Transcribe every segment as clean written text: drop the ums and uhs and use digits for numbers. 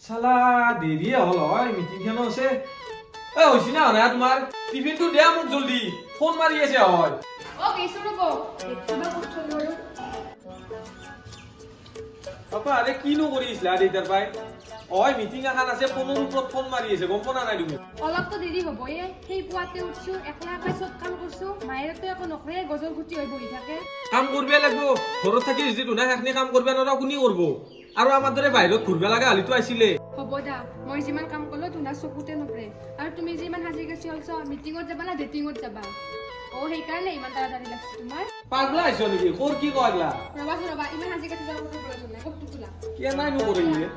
শালা দেৰিয়ে হ'ল হয় মিটিংখন আছে এ হৈছি না না তোমাৰ টিফিনটো দিয়া মোক জলদি ফোন মাৰি আছে হয় ও কেছু ৰব কিবা কষ্ট নৰো পাপা আৰে কিনো কৰিছিলা দেইতাৰ পাই হয় মিটিং এখন আছে ফোনৰ ওপৰত ফোন মাৰি আছে গম পোৱা নাই তুমি অলপ তো দেৰি হ'ব এই সেই পুৱাতে উঠছো একলা একলা সব কাম কৰছো মায়েৰটো একো নকৰে গজল গুটি হৈ বহি থাকে কাম কৰবে লাগবো ঘৰত থাকি যেটো না এখনি কাম কৰবে নৰা কোনি কৰব আৰু আমাৰ দৰে বাহিৰত ঘুৰবে লাগা হালিটো আইছিলে হ'ব দা মই যিমান কাম কৰলো তোমাৰ চকুতে নপৰে আৰু তুমি যিমান হাজি গেছি অলছো মিটিংত যাবা না ডেটিংত যাবা ও সেইকাৰণে ইমান তাড়াতাড়ি লাগছে তোমাৰ পাগলা আইছো নেকি কোৰ কি কয়লা ৰবা ইমান হাজি গেছি যাব কৰিব নাই কত টুকুলা কি নাই নো কৰিলে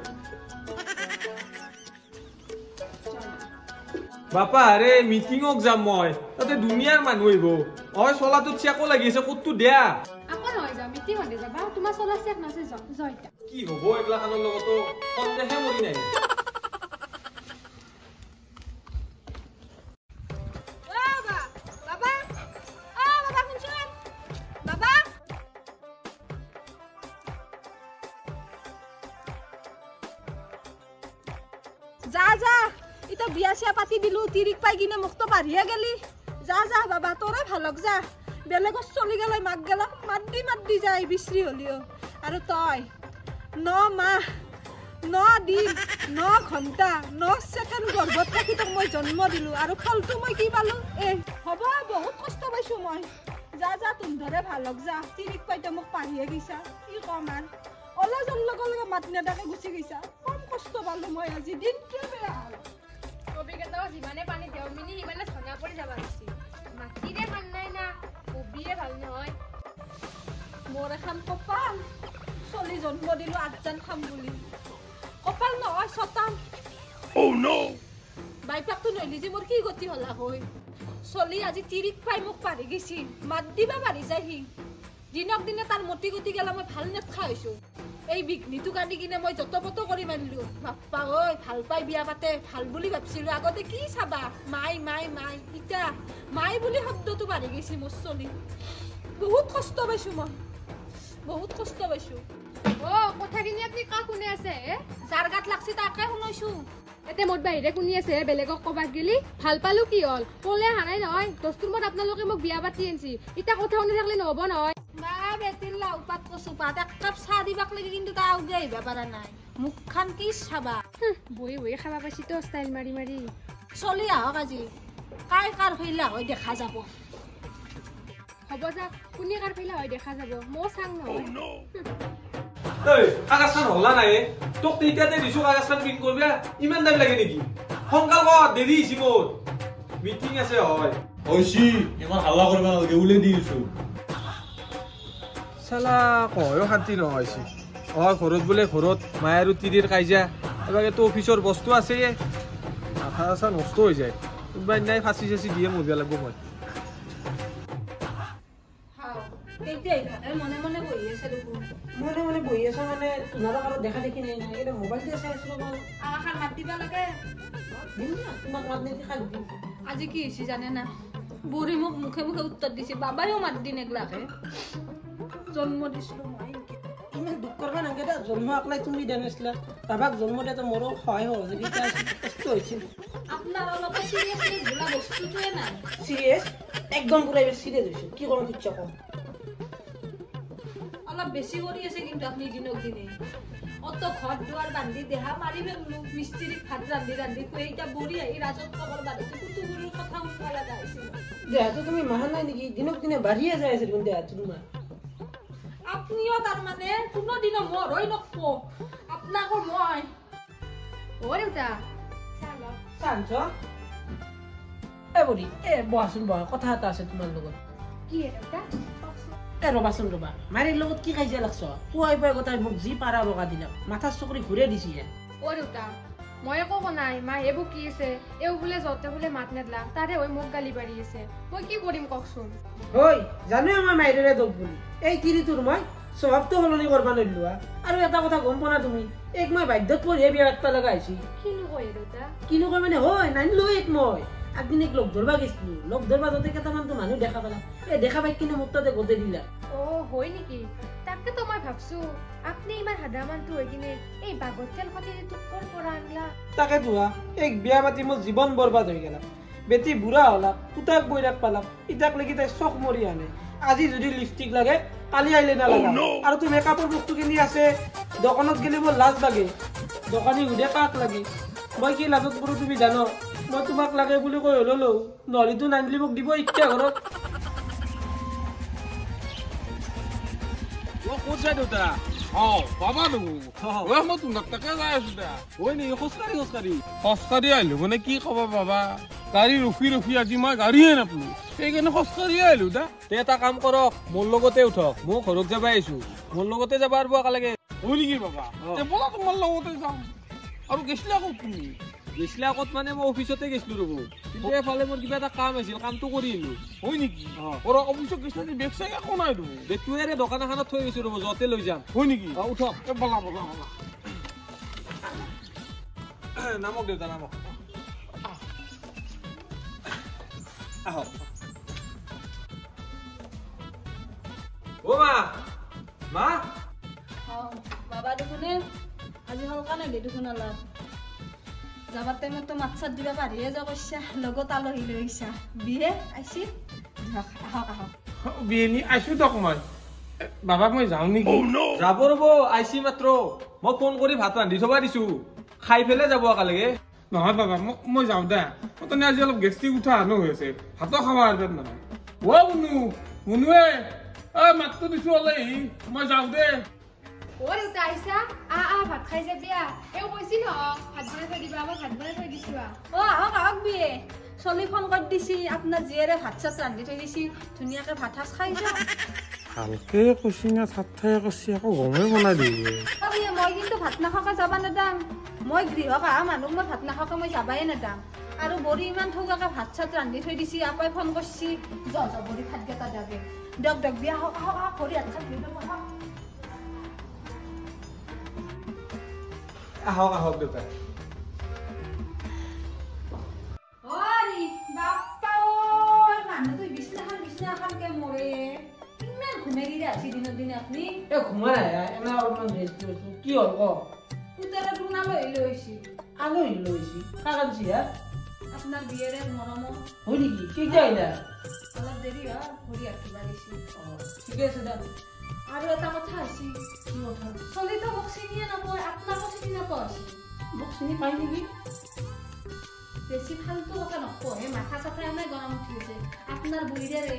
বাপা আৰে মিটিংক যাম মই তাতে দুনিয়াৰ মানুহ আহিব হয় চলাটো চেকো লাগি আছে কতটো দিয়া আকৌ নহয় যা মিটিংতে যাবা তোমাৰ চলা চেক নাছে জয়টা কি হ'ব একলা খানৰ লগতো সন্দেহে মৰি নাই যা যা ইটা বিয়া চিয়া পাতি দিলু তিৰিক পাই কিনে মুক্ত পাৰিয়া গেলি যা যা বাবা তোৰে ভালক যা বেলেগত চলি গেলে মাক গেলা মাত দি যায় বিচৰি হলিও আৰু তই 9 মাহ 9 দিন 9 ঘণ্টা 9 সেকেন্ড গৰ্ভত থাকি তোক মই জন্ম দিলো আৰু ফলটো মই কি পালো এ হ'ব বহুত কষ্ট পাইছো মই যা যা তুম ধৰে ভালক যা তিৰিক পাইতে মোক পাৰিয়া গৈছা কি কম আৰ ওলা জন লগে মাত নেদাকে গুচি গৈছা কম কষ্ট পালো মই আজি দিনটো বেয়া হ'ল কবিকেটাও যিমানে পানী দেও মিনি ইমানে ধনা পৰি যাবা দিছি মাটিৰে মান নাই না কবিয়ে ভাল নহয় মোৰ এখন কপাল চলি জন্ম দিলো 8জন খাম বুলি কপাল নহয় ছটাম oh no বাইপাকটো নলি যে মোৰ কি গতি হলা হয় চলি আজি তিৰিক পাই মোক পাৰি গেছি মাত দিবা পাৰি যায় হি দিনক দিনে তাৰ মতি গতি গেলা মই ভাল নেখা হৈছো এই বিঘ্নিটো কাটি কিনে মই যতপত কৰি মানিলো বাপ্পা ঐ ভাল পাই বিয়া পাতে ভাল বুলি ভাবছিলো আগতে কি চাবা মাই ইটা মাই বুলি শব্দটো বাঢ়ি গৈছে মোৰ চলি বহুত কষ্ট পাইছো মই বহুত কষ্ট পাইছো ও কথাখিনি আপনি কা শুনে আছে যাৰ গাত লাগছি তাকে শুনাইছো এতে মোট বাহিৰে শুনি আছে বেলেগক কবাক গেলি ভাল পালো কি হল কলে হানাই নহয় দস্তুৰ মত আপোনালোকে মোক বিয়া পাতি আনছি ইটা কথা শুনি থাকলে নহব নহয় না বেতিলা উপাত কছু পাত এক কাপ চাহ দিবাক লাগি কিন্তু তা আউগে আহিবা পাৰা নাই মুখখান কি চাবা বহি খাবা পাইছি তো ষ্টাইল মাৰি চলি আহক আজি কাই কাৰ হইলা হয় দেখা যাব হ'ব যা কোনে কাৰ ফেলা হয় দেখা যাব মো চাং নহয় এই কাগজখন হলা নাই তোক তেতিয়াতে দিছো কাগজখন প্ৰিন্ট কৰবা ইমান টাইম লাগে নেকি সংকাল ক দেৰি হিছি মোৰ মিটিং আছে হয় হৈছি ইমান হাল্লা কৰবা নালাগে উলে দিছো শালা কয়ো শান্তি নহয়ছি ঘৰত বোলে ঘৰত মায়ে আৰু তিৰিৰ কাইজা এবাৰতো অফিচৰ বস্তু আছে মাথা চাথা নষ্ট হৈ যায় কোনোবা দিনাই ফাঁচি চাচি দিয়ে মৰিব লাগিব মই মনে মনে বহি আছে দেখোন মনে বহি আছে মানে তোমালোক আৰু দেখা দেখি নাই নাই এটা মোবাইল দিয়ে চাই আছিলো মই আমাক মাত দিবা লাগে দিম না তোমাক মাত নিদি খাই দিম আজি কি হৈছে জানে না বুঢ়ী মোক মুখে মুখে উত্তৰ দিছে বাবাইও মাত দি নেগলাকে জন্ম দিছিলো মই ইমান দুখ কৰবা নাগে দে জন্ম আকলাই তুমি দেনিছিলা বাবাক জন্ম দিয়াতে মোৰো সহায় সহযোগিতা কষ্ট হৈছিল আপোনাৰ অলপ চিৰিয়াছলি বোলা বস্তুটোৱে নাই চিৰিয়াছ একদম পুৰা চিৰিয়াছ হৈছিল কি কম কিচ্ছা কম অলপ বেছি কৰি আছে কিন্তু আপুনি দিনক দিনে অত ঘৰ দুৱাৰ বান্ধি দেহা মাৰি ফেললো মিস্ত্ৰীক ভাত ৰান্ধি খুৱাই এতিয়া বুঢ়ী আহি ৰাজত্ব কৰবা দিছে কুটুগুৰিৰ কথা শুনবা লগা হৈছিল দেহাটো তুমি মাহা নাই নেকি দিনক দিনে বাঢ়িয়ে যাই আছে দেখোন দেহাটো তোমাৰ আপনিও তাৰমানে কোনো দিনো মোৰ হৈ নকব আপোনাকো মই ও দেউতা চাঞ্চ এ বুঢ়ী বহাচোন বহা কথা এটা আছে তোমাৰ লগত কি দেউতা ৰবাচোন ৰবা মাৰীৰ লগত কি কাজিয়া লাগছ পুৱাই পুৱাই গোটাই মোক যি পাৰা বগা দিলাক মাথাৰ চকৰি ঘূৰাই দিছি ও দেউতা মই একো নাই মায়ে বকি আছে এও বোলে যতে বোলে মাত নেদলা তাৰে হৈ মোক গালি পাৰি আছে মই কি কৰিম কওকচোন হয় জানো আমাৰ মাইৰে দোষ বুলি এই তিৰিটোৰ মই স্বভাৱটো সলনি কৰবা নৰিলো আৰু এটা কথা গম পোৱা না তুমি এক মই বাধ্যত পৰিহে বিয়া পাতবা লগা হৈছি কিনো কয় দেউতা কিনো কয় মানে হয় নানিলো এক মই আগদিন লগ ধরবা গেছিলো লগ ধরবা যাতে কেইটামানতো মানুহ দেখা পালা এই দেখা পাই কিনে মোক তাতে গতে দিলা অ হয় নেকি তাকে তো মই ভাবছো আপনি ইমান সাধামানটো হৈ কিনে এই বাগত খেলখনি তোক কৰ পৰা আনলা তাকে ধোৱা এক বিয়া পাতি মোৰ জীৱন বৰবাদ হৈ গেলা বেটি বুঢ়া হলা পুতাক বৈৰাক পালাম ইটাক লাগি তাই চখ মৰি আনে আজি যদি লিপষ্টিক লাগে কালি আইলে নালাগা আৰু তুমি মেকআপৰ বস্তু কিনি আছে দোকানত গেলে মোৰ লাজ লাগে দোকানী সুধে কাক লাগে মই কি লাজত পৰো তুমি জানো মই তোমাক লাগে বুলি কৈ হলো লও নহলেতো নানিলি মোক দিব ইচ্ছা ঘৰত ক'ত যায় দেউতা বাবা মই তোমাক তাকে যাই আছো দা হয় নেকি খোজকাঢ়ি খোজকাঢ়ি আহিলো মানে কি কবা বাবা গাড়ী ৰখি ৰখি আজি মই গাড়ীয়ে নাপালো সেইকাৰণে খোজকাঢ়ি আহিলো দা তে এটা কাম কৰক মোৰ লগতে উঠক মই ঘৰত যাব আহিছো মোৰ লগতে যাব পাৰিব একেলগে হয় নেকি বাবা বলা তোমাৰ লগতে যাম আৰু গেছিলা ক'ত তুমি গেছিলা ক'ত মানে মই অফিচতে গেছিলো ৰ'ব কিন্তু এফালে মোৰ কিবা এটা কাম আছিল কামটো কৰি আহিলো হয় নেকি অফিচত গেছিলা বেগ চেগ একো নাই তুমি বেগটোৱে দোকান এখনত থৈ গৈছো ৰ'ব য'তে লৈ যাম হয় নেকি উঠক বলা নামক দেউতা নামক আহক অ মা বাবা দেখোনে আজি হলকা নাহিলে দেখোন অলপ যাবার টাইমত মাছ চাত দিবা পাৰিয়ে যা কৈছা লগত আলহী লৈ আহিছা বিয়ে আইছি আহক আহক বিয়েনি আইছো তক মই বাবা মই যাওঁ নেকি যাব ৰ'ব আইছি মাত্ৰ মই ফোন কৰি ভাত ৰান্ধি থবা দিছো খাই পেলাই যাব একেলগে নহয় বাবা মই যাওঁ দে তনে আজি অলপ গেষ্ট্ৰিক উঠা হানো হৈ আছে ভাতো খাব আৰবেন নহয় মুনুৱে মাতটো দিছো অলপ মই যাওঁ দে অ দেউতা আহিছা ভাত খাই যাবি এও কৈছি ন ভাত বনাই থৈ দিবা মই ভাত বনাই থৈ দিছো আহক আহক বিয়ে চলি ফোন কৰি দিছি আপোনাৰ জীয়েৰে ভাত চাত ৰান্ধি থৈ দিছি ধুনীয়াকে ভাত সাজ খাই যা ভালকে কৈছি না ভাত খাই কৈছি আকৌ গমেই বনাই দিবি মই কিন্তু ভাত নাখাকে যাবা নেদাম মই গৃহক আহা মানুহ মই ভাত নাখাকে মই যাবাই নেদাম আৰু বৰি ইমান থৌকাকে ভাত চাত ৰান্ধি থৈ দিছি আপাই ফোন কৰিছি বৰি ভাতকেইটা যাবে দিয়ক দিয়ক বিয়া আহক আহক আহক ভৰি হাত খাই আহক দেউতা কি হল ক আলহী লৈছি কাকানছি আপনার বিয়েরে মরম হয় নেকি কেতিয়া আহিলা অলপ দেরি হয় ভরি আর কিবা দিছি ঠিকে আছে দা আৰু এটা কথা আছে কি কথা চলি তো মোক চিনিয়ে নপয় আপোনাকো চিনি নপয় মোক চিনি পাই নেকি বেছি ফালতু কথা নকয় মাথা চাথা এনে গৰম উঠি আছে আপোনাৰ বুঢ়ীৰে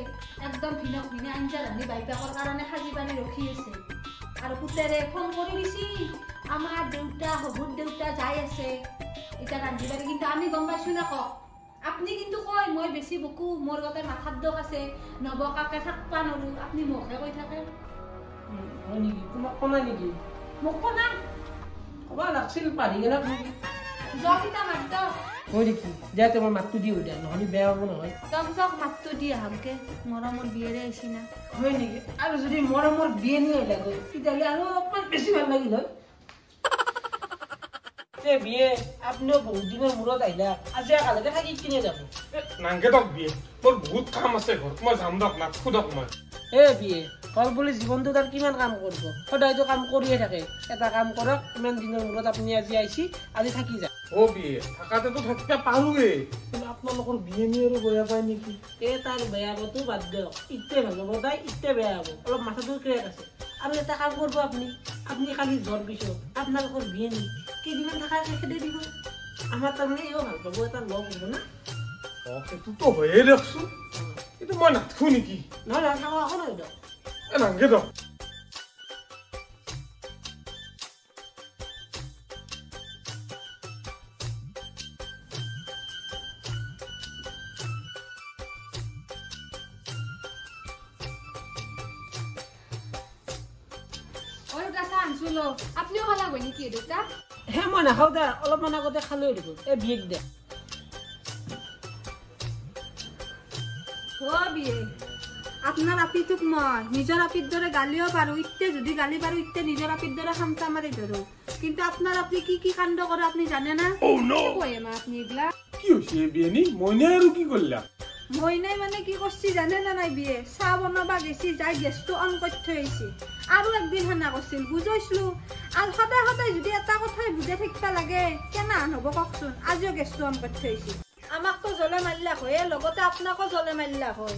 একদম ভিনক ভিনে আঞ্জা ৰান্ধি বাইপাকৰ কাৰণে সাজি পানি ৰখি আছে আৰু পুতেৰে ফোন কৰি দিছি আমাৰ দেউতা হবুৰ দেউতা যাই আছে এটা ৰান্ধি বাঢ়ি কিন্তু আমি গম পাইছো না কওক আপনি কিন্তু কয় মই বেছি বকু মোৰ গতে মাথাত দোষ আছে নবকাকে থাকবা নৰো আপনি মোকে কৈ থাকে হয় নেকি তোমাক কোনা নেকি মোক কোনা কবা লাগছিল পাৰি গেলা নেকি জকিতা মাত হয় নেকি দে তোমাৰ মাতটো দিও দে নহলে বেয়া হ'ব নহয় জক মাতটো দি আহমকে মৰমৰ বিয়েৰে আহিছি না হয় নেকি আৰু যদি মৰমৰ বিয়ে নিয়ে লাগে তেতিয়াহ'লে আৰু অকমান বেছি ভাল লাগিল হয় বিয়ে আপনিও বহুত দিনৰ মূৰত আহিলা আজি একেলগে থাকি কিনে যাব নাংকে দক বিয়ে তোৰ বহুত কাম আছে ঘৰত মই যাম দক নাথকো দক মই বিয়ে হল বুলি জীৱনটো তাৰ কিমান কাম কৰিব সদায়তো কাম কৰিয়ে থাকে এটা কাম কৰক ইমান দিনৰ মূৰত আপুনি আজি আহিছি আজি থাকি যায় বিয়ে থাকাতেতো থাকিব পাৰোৱে কিন্তু আপোনালোকৰ বিয়ে নিয়ে আৰু বেয়া পায় নেকি তাৰ বেয়া হবতো বাদ দিয়ক ইতে ভাল হ'ব তাই ইতে বেয়া হ'ব অলপ মাথাটো ক্ৰেক আছে আৰু এটা কাম কৰিব আপুনি কালি জ্বৰ পিছত আপোনালোকৰ বিয়ে নি কেইদিনমান থকা খেদে দিব আমাৰ তাৰমানে এও ভাল পাব এটা লগ হ'ব না সেইটোতো হয়ে দেখছো কিন্তু মই নাথকো নেকি নহয় নাথাকো আকৌ নহয় দিয়ক নাংকে দক আপনিও খালা গৈ নেকি দেউতা মই নাখাওঁ দে অলপমান আগতে খালেও দিব বিয়েক দে বিয়ে আপনার আপিটোক মই নিজৰ আপিৰ দৰে গালিও পাৰো ইতে যদি গালি পাৰো ইতে নিজৰ আপিৰ দৰে খামটা মাৰি ধৰো কিন্তু আপনাৰ আপনি কি কাণ্ড কৰে আপনি জানে না কয়ে মা আপনি এগুলা কি হৈছে বিয়েনি মইনা আৰু কি কৰিলা মই নাই মানে কি কৰছি জানে না নাই বিয়ে চাহ বনাবা গেছি যাই গেছটো অন কৰি থৈ আহিছি আৰু একদিন হানা কৰছিল বুজাইছিলো আৰু সদায় সদায় যদি এটা কথাই বুজাই থাকিবা লাগে কেনাহান হ'ব কওকচোন আজিও গেছটো অন কৰি থৈ আহিছি আমাকতো জ্বলে মাৰিলাক হয় লগতে আপোনাকো জ্বলে মাৰিলাক হয়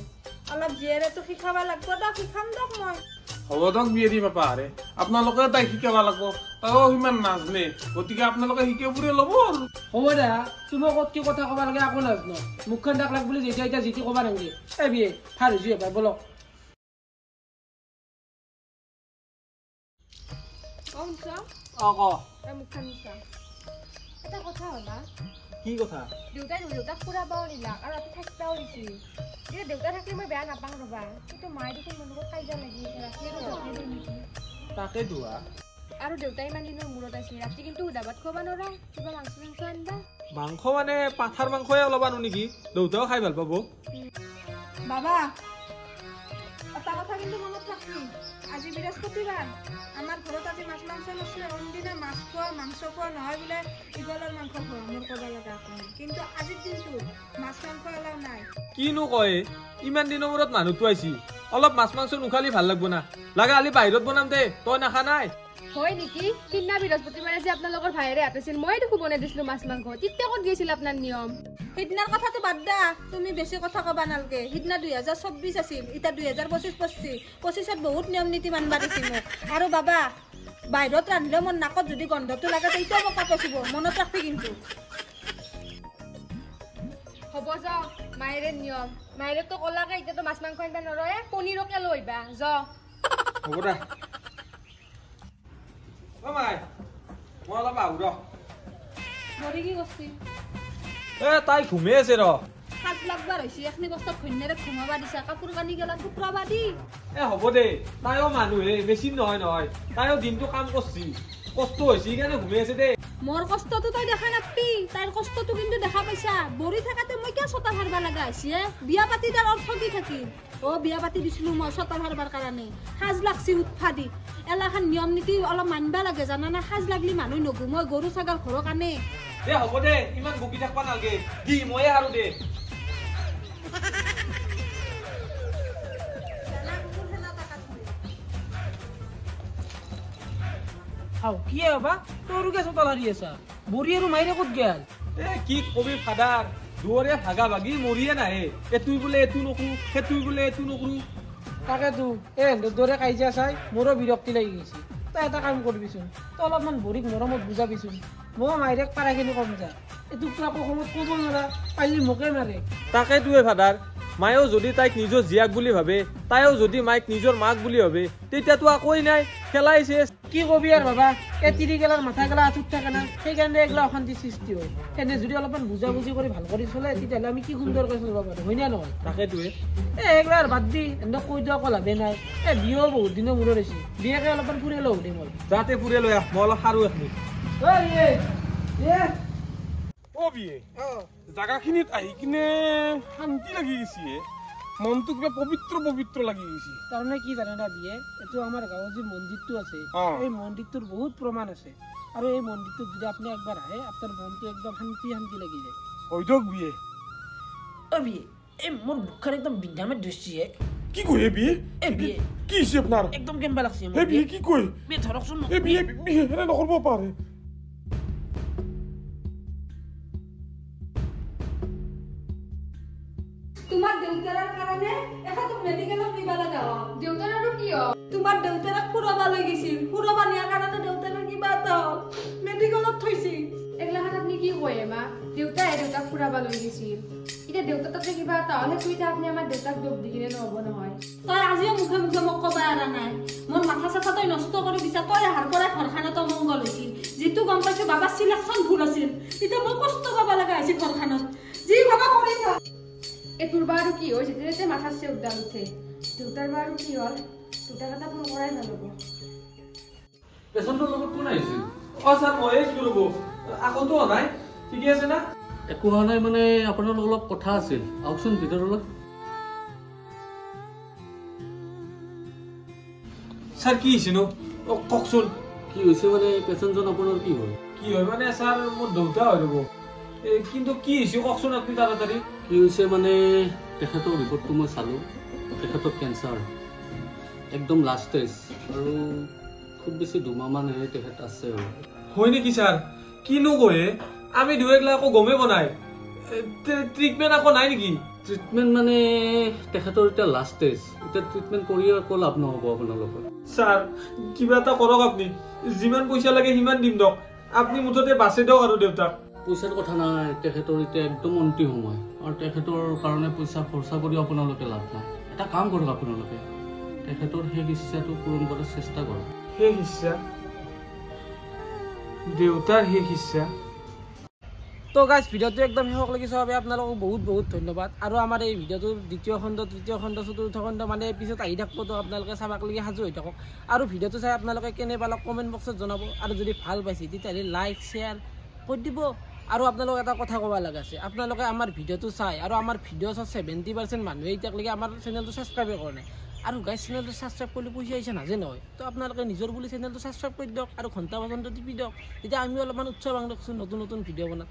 অলপ জীয়েৰেতো শিকাবা লাগব দক শিকাম দক মই হ'ব দক বিয়েনি পাপা আৰে আপোনালোকে তাই শিকাব লাগিব তাইও ইমান নাজনে গতিকে আপোনালোকে শিকাই পুৰে ল'ব আৰু হ'ব দে তুমি ক'ত কি কথা ক'ব লাগে একো নাজানো মুখখন ডাক লাগ বুলি যেতিয়া এতিয়া জিতি ক'বা নালাগে এই বিয়ে ভাল হৈছে এবাৰ বলক ক মুখখন মিছা এটা কথা হ'লা কি কথা দেউতাক ফুৰাবাও নিলাক আৰু ৰাতি থাকিবাও দিছিল এতিয়া দেউতা থাকিলে মই বেয়া নাপাওঁ ৰ'বা কিন্তু মায়ে দেখোন মোৰ লগত কাজিয়া লাগি ৰাতি আৰু জল্দি দিওঁ নেকি তাকে ধোৱা আৰু দেউতাই ইমান দিনৰ মূৰত আছে ৰাতি কিন্তু সুদাবাত খোৱা নোৱাৰা কিবা মাংস আনবা মাংস মানে পাঠাৰ মাংসই অলপ আনো নেকি দেউতাও খাই ভাল পাব বাবা এটা কথা কিন্তু মনত ৰাখবি আজি বৃহস্পতিবাৰ আমাৰ ঘৰত আজি মাছ মাংস নচলে অন্যদিনা মাছ খোৱা মাংস খোৱা নহয় বোলে ইগলৰ মাংস খোৱা মোৰ ক'ব লগা আপুনি কিন্তু আজিৰ দিনটো মাছ মাংস এলাও নাই কিনো কয় ইমান দিনৰ মূৰত মানুহটো আহিছি অলপ মাছ মাংস নুখালি ভাল লাগব না লাগা আলি বাহিৰত বনাম দে তই নাখা নাই হয় নেকি সিদিনা বৃহস্পতিবাৰে যে আপোনালোকৰ ভাইৰে আপিছিল মই দেখো বনাই দিছিলো মাছ মাংস তেতিয়া ক'ত গৈছিল আপোনাৰ নিয়ম সিদিনাৰ কথাটো বাদ দা তুমি বেছি কথা ক'বা নালগে সিদিনা 2024 আছিল এতিয়া 2025 পড়ছি 25ত বহুত নিয়ম নীতি মানবা দিছি মোক আৰু বাবা বাহিৰত ৰান্ধিলে মোৰ নাকত যদি গন্ধটো লাগে তেতিয়াও মোক কাপচিব মনত ৰাখবি কিন্তু হ'ব যাও মায়েৰে নিয়ম মায়েৰেতো ক'লাকে এতিয়াতো মাছ মাংস আনবা নৰয়ে পনীৰকে লৈবা য হ'ব দে অ মাই মই অলপ আহো ৰ মৰি কি কৰছি তাই ঘুমে আছে ৰ সাজ লাগবাৰ হৈছে এখনি কষ্টত ঘন্যাৰে ঘুমাবা দিছা কাপোৰ কানি গেলা টুকৰাবা দি হ'ব দে তাইও মানুহে মেচিন নহয় তাইও দিনটো কাম কৰছি কষ্ট হৈছে সেইকাৰণে ঘুমে আছে দে মোৰ কষ্টটো তই দেখা নাপি তাইৰ কষ্টটো কিন্তু দেখা পাইছা বৰি থাকাতে মই কিয় ছটা ভাৰবা লগা হৈছে বিয়া পাতি তাৰ অৰ্থ কি থাকিল বিয়া পাতি দিছিলো মই ছটা ভাৰবাৰ কাৰণে সাজ লাগছি উৎফা দি এলাখান নিয়ম নীতি অলপ মানবা লাগে জানানা সাজ লাগলি মানুহ নগু মই গৰু ছাগল ঘৰৰ কাৰণে দে হ'ব দে ইমান বকি থাকবা নালগে দি ময়ে আৰু দে হাও কি হবা তোৰো কে চতাল হাৰি আছা বৰি আৰু মাইৰে ক'ত গেল কি কবি ফাদাৰ দুৱৰে ভাগা ভাগি মৰিয়ে নাহে এতুই বোলে এতু নকৰো সেতুই বোলে এতু নকৰো তাকেতো দৰে কাজিয়া চাই মোৰো বিৰক্তি লাগি গৈছে তই এটা কাম কৰিবিচোন তই অলপমান বৰিক মৰমত বুজাবিচোন মই মাইৰেক পাৰাখিনি কম যা এইটোক তই আকৌ সময়ত ক'ব নোৱাৰা পাৰিলে মোকে মাৰে তাকেইটোৱে ফাদাৰ মায়েও যদি তাইক নিজৰ জীয়াক বুলি ভাবে তাইও যদি মাইক নিজৰ মাক বুলি ভাবে তেতিয়াতো আকোই নাই খেলাই শেষ কি কবি আৰু বাবা এই তিৰি গেলাৰ মাথা গেলা আঁচুত থাকে না সেইকাৰণে এইগিলা অশান্তি সৃষ্টি হয় এনে যদি অলপমান বুজাবুজি কৰি ভাল কৰি চলে তেতিয়াহ'লে আমি কি সুন্দৰকৈ চলিব পাৰোঁ হয় নে নহয় তাকেইটোৱে এইগিলা আৰু বাদ দি এনেকৈ কৈ দিয়ক লাভে নাই বিয়েও বহুত দিনৰ মূৰত হৈছে বিয়েকে অলপমান ফুৰি লওঁ দে মই যাতে ফুৰে লৈ আহ মই অলপ সাৰো এখনি বিয়ে জাগাখিনিত আহি কিনে শান্তি লাগি গৈছে মনটো কিবা পবিত্ৰ লাগি গৈছে তাৰমানে কি জানে না বিয়ে এইটো আমাৰ গাঁৱত যি মন্দিৰটো আছে এই মন্দিৰটোৰ বহুত প্ৰমাণ আছে আৰু এই মন্দিৰটোত যদি আপুনি একবাৰ আহে আপোনাৰ মনটো একদম শান্তি লাগি যায় হয় দিয়ক বিয়ে বিয়ে এই মোৰ বুকখন একদম বিন্ধামে ধৰিছে কি কয় বিয়ে বিয়ে কি হৈছে আপোনাৰ একদম কেম্বা লাগছে বিয়ে কি কয় বিয়ে ধৰকচোন বিয়ে এনে নকৰিব পাৰে তোমাৰ দেউতাৰৰ কাৰণে এখন মেডিকেলত নিবা লগা হ'ল দেউতাৰ আৰু কি হ'ল তোমাৰ দেউতাৰক ফুৰাবা লৈ গৈছিল ফুৰাবা নিয়াৰ কাৰণে দেউতাৰৰ কিবা এটা হ'ল মেডিকেলত থৈছিল এইগিলাখান আপুনি কি কয় মা দেউতাক ফুৰাব লৈ গৈছিল এতিয়া দেউতাৰ তাতে কিবা এটা হ'লে তুই আপুনি আমাৰ দেউতাক দোষ দি কিনে নহ'ব নহয় তই আজিও মুখে মুখে মোক ক'বা এৰা নাই মোৰ মাথা চাথা তই নষ্ট কৰি দিছা তই আহাৰ পৰা ঘৰখনত মংগল হৈছিল যিটো গম পাইছো বাবাৰ চিলেকশ্যন ভুল আছিল এতিয়া মই কষ্ট পাব লগা হৈছিল ঘৰখনত যি ভাবা কৰি থা তোৰ বা আৰু কি হয় যেতিয়া মাথাৰ চে উদ্যান উঠে দেউতাৰ বা আৰু কি হ'ল দেউতাক এটা ফোন কৰাই ভাল হ'ব পেচেণ্টৰ লগত কোন আহিছিল ছাৰ মই আহিছিলো ৰ'ব আকৌতো হোৱা নাই ঠিকে আছে না একো হোৱা নাই মানে আপোনাৰ অলপ কথা আছিল আহকচোন ভিতৰলৈ ছাৰ কি হৈছে নো কওকচোন কি হৈছে মানে পেচেণ্টজন আপোনাৰ কি হ'ল কি হয় মানে ছাৰ মোৰ দেউতা হয় ৰ'ব কিন্তু কি হৈছে কওকচোন আপুনি তাড়াতাড়ি। কি হৈছে মানে তেখেতৰ ৰিপৰ্টটো মই চালোঁ, তেখেতৰ কেঞ্চাৰ একদম লাষ্ট ষ্টেজ, আৰু খুব বেছি 2 মাহমানহে তেখেত আছে আৰু। হয় নেকি ছাৰ? কিনো কয়, আমি দুয়েগলা আকৌ গমেই বনাই ট্ৰিটমেণ্ট আকৌ নাই নেকি? ট্ৰিটমেণ্ট মানে তেখেতৰ এতিয়া লাষ্ট ষ্টেজ, এতিয়া ট্ৰিটমেণ্ট কৰি একো লাভ নহ'ব আপোনালোকৰ। ছাৰ কিবা এটা কৰক, আপুনি যিমান পইচা লাগে সিমান দিম দিয়ক, আপুনি মুঠতে বাচে দিয়ক আৰু দেউতাক। পইচাৰ কথা নাই, তেখেতৰ এতিয়া একদম অন্তিম সময়, আৰু তেখেতৰ কাৰণে পইচা খৰচা কৰি আপোনালোকে লাভ নাই। এটা কাম কৰক আপোনালোকে, তেখেতৰ সেই ইচ্ছাটো পূৰণ কৰাৰ চেষ্টা কৰক। শেষ ইচ্ছা? দেউতাৰ শেষ ইচ্ছা? তো গাইজ ভিডিঅ'টো একদম শেষলৈকে চোৱাৰ বাবে আপোনালোকক বহুত বহুত ধন্যবাদ। আৰু আমাৰ এই ভিডিঅ'টোৰ 2য় খণ্ড, 3য় খণ্ড, 4ৰ্থ খণ্ড মানে পিছত আহি থাকিব, তো আপোনালোকে চাবাকলৈকে সাজু হৈ থাকক। আৰু ভিডিঅ'টো চাই আপোনালোকে কেনে পালক কমেণ্ট বক্সত জনাব, আৰু যদি ভাল পাইছে তেতিয়াহ'লে লাইক শ্বেয়াৰ কৰি দিব। আৰু আপোনালোক এটা কথা ক'ব লগা আছে, আপোনালোকে আমাৰ ভিডিঅ'টো চাই আৰু আমাৰ ভিডিঅ' চাই 70% মানুহে এতিয়ালৈকে আমাৰ চেনেলটো ছাবস্ক্ৰাইব কৰা নাই। আৰু গাইজ চেনেলটো ছাবস্ক্ৰাইব কৰিলে পইচা আহিছে নাজে নহয়, তো আপোনালোকে নিজৰ বুলি চেনেলটো ছাবস্ক্ৰাইব কৰি দিয়ক আৰু ঘণ্টা বাজনটো টিপি দিয়ক, তেতিয়া আমি অলপমান উৎসাহ পাওঁ দিয়কচোন নতুন নতুন ভিডিঅ' বনাম।